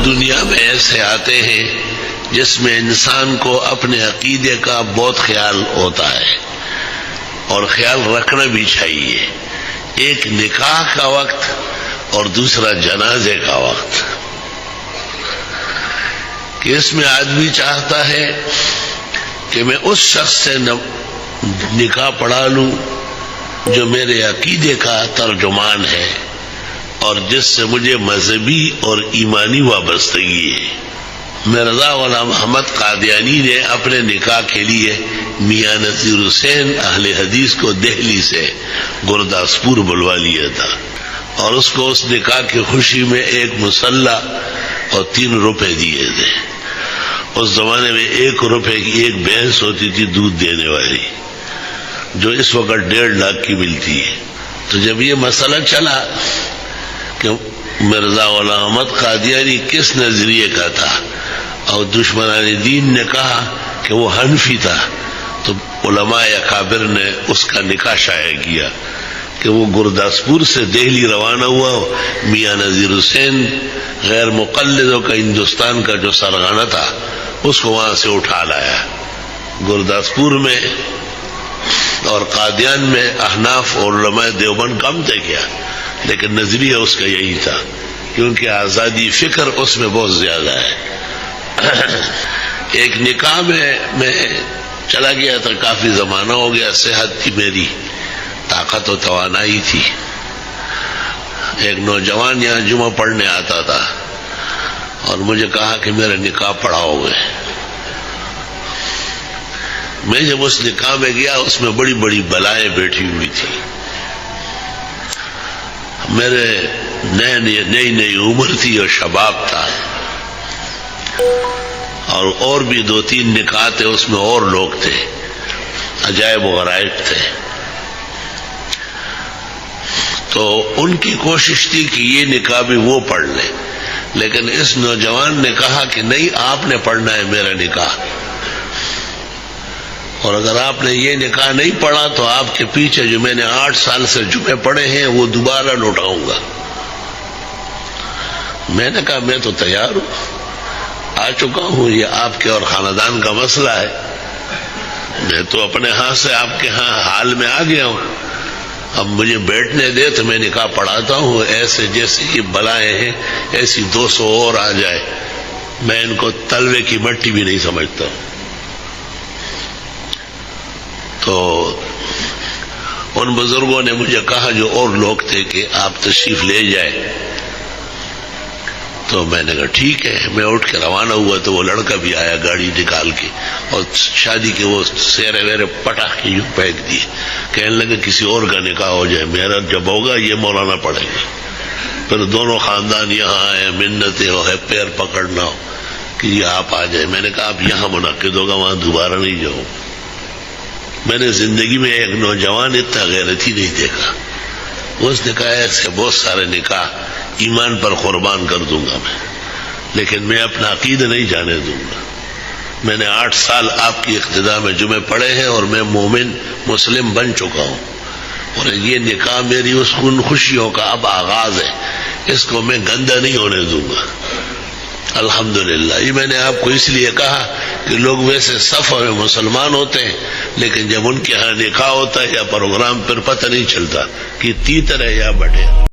دنیا میں ایسے آتے ہیں جس میں انسان کو اپنے عقیدے کا بہت خیال ہوتا ہے اور خیال رکھنا بھی چاہیے. ایک نکاح کا وقت اور دوسرا جنازے کا وقت، کہ اس میں آدمی چاہتا ہے کہ میں اس شخص سے نکاح پڑھا لوں جو میرے عقیدے کا ترجمان ہے اور جس سے مجھے مذہبی اور ایمانی وابستگی ہے. مرزا غلام محمد قادیانی نے اپنے نکاح کے لیے میاں نذیر حسین اہل حدیث کو دہلی سے گرداسپور بلوا لیا تھا اور اس کو اس نکاح کی خوشی میں ایک مسلح اور 3 روپے دیے تھے. اس زمانے میں 1 روپے کی ایک بھینس ہوتی تھی دودھ دینے والی، جو اس وقت 1.5 لاکھ کی ملتی ہے. تو جب یہ مسئلہ چلا کہ مرزا غلام محمد قادیانی کس نظریے کا تھا اور دشمنان دین نے کہا کہ وہ حنفی تھا، تو علماء اکابر نے اس کا نکاح شائع کیا کہ وہ گرداسپور سے دہلی روانہ ہوا. میاں نذیر حسین غیر مقلدوں کا ہندوستان کا جو سرغنہ تھا اس کو وہاں سے اٹھا لایا. گرداسپور میں اور قادیان میں احناف اور علماء دیوبند کم تھے کیا، لیکن نظریہ اس کا یہی تھا کیونکہ آزادی فکر اس میں بہت زیادہ ہے. ایک نکاح میں چلا گیا تھا، کافی زمانہ ہو گیا، صحت تھی میری، طاقت و توانائی تھی. ایک نوجوان یہاں جمعہ پڑھنے آتا تھا اور مجھے کہا کہ میرا نکاح پڑھاؤ گے. میں جب اس نکاح میں گیا اس میں بڑی بڑی بلائیں بیٹھی ہوئی تھی. میرے نئی عمر تھی اور شباب تھا، اور بھی 2-3 نکاح تھے، اس میں اور لوگ تھے، عجائب و غرائب تھے. تو ان کی کوشش تھی کہ یہ نکاح بھی وہ پڑھ لے، لیکن اس نوجوان نے کہا کہ نہیں، آپ نے پڑھنا ہے میرا نکاح، اور اگر آپ نے یہ نکاح نہیں پڑھا تو آپ کے پیچھے جو میں نے 8 سال سے جمعے پڑھے ہیں وہ دوبارہ لوٹاؤں گا. میں نے کہا میں تو تیار ہوں، آ چکا ہوں، یہ آپ کے اور خاندان کا مسئلہ ہے، میں تو اپنے ہاتھ سے آپ کے ہاں حال میں آ گیا ہوں، اب مجھے بیٹھنے دے تو میں نکاح پڑھاتا ہوں. ایسے جیسے یہ بلائیں ہیں ایسی 200 اور آ جائے، میں ان کو تلوے کی مٹی بھی نہیں سمجھتا ہوں. تو ان بزرگوں نے مجھے کہا جو اور لوگ تھے کہ آپ تشریف لے جائیں. تو میں نے کہا ٹھیک ہے. میں اٹھ کے روانہ ہوا تو وہ لڑکا بھی آیا گاڑی نکال کے اور شادی کے وہ سیرے ویرے پٹاخے یوں پھینک دیے، کہنے لگے کسی اور کا نکاح ہو جائے، میرا جب ہوگا یہ مولانا پڑے گا. پھر دونوں خاندان یہاں آئے، منتیں ہو ہے، پیر پکڑنا ہو کہ یہ آپ آ جائے. میں نے کہا آپ یہاں منعقد ہوگا، وہاں دوبارہ نہیں جاؤں. میں نے زندگی میں ایک نوجوان اتنا غیرتی نہیں دیکھا. اس نے کہا ایسے بہت سارے نکاح ایمان پر قربان کر دوں گا میں، لیکن میں اپنا عقیدہ نہیں جانے دوں گا. میں نے 8 سال آپ کی اقتداء میں جمعے پڑھے ہیں اور میں مومن مسلم بن چکا ہوں، اور یہ نکاح میری اس خوشیوں کا اب آغاز ہے، اس کو میں گندا نہیں ہونے دوں گا. الحمدللہ. یہ میں نے آپ کو اس لیے کہا کہ لوگ ویسے صف میں مسلمان ہوتے ہیں، لیکن جب ان کے ہاں نکاح ہوتا ہے یا پروگرام پھر پتہ نہیں چلتا کہ تیتر ہے یا بٹے.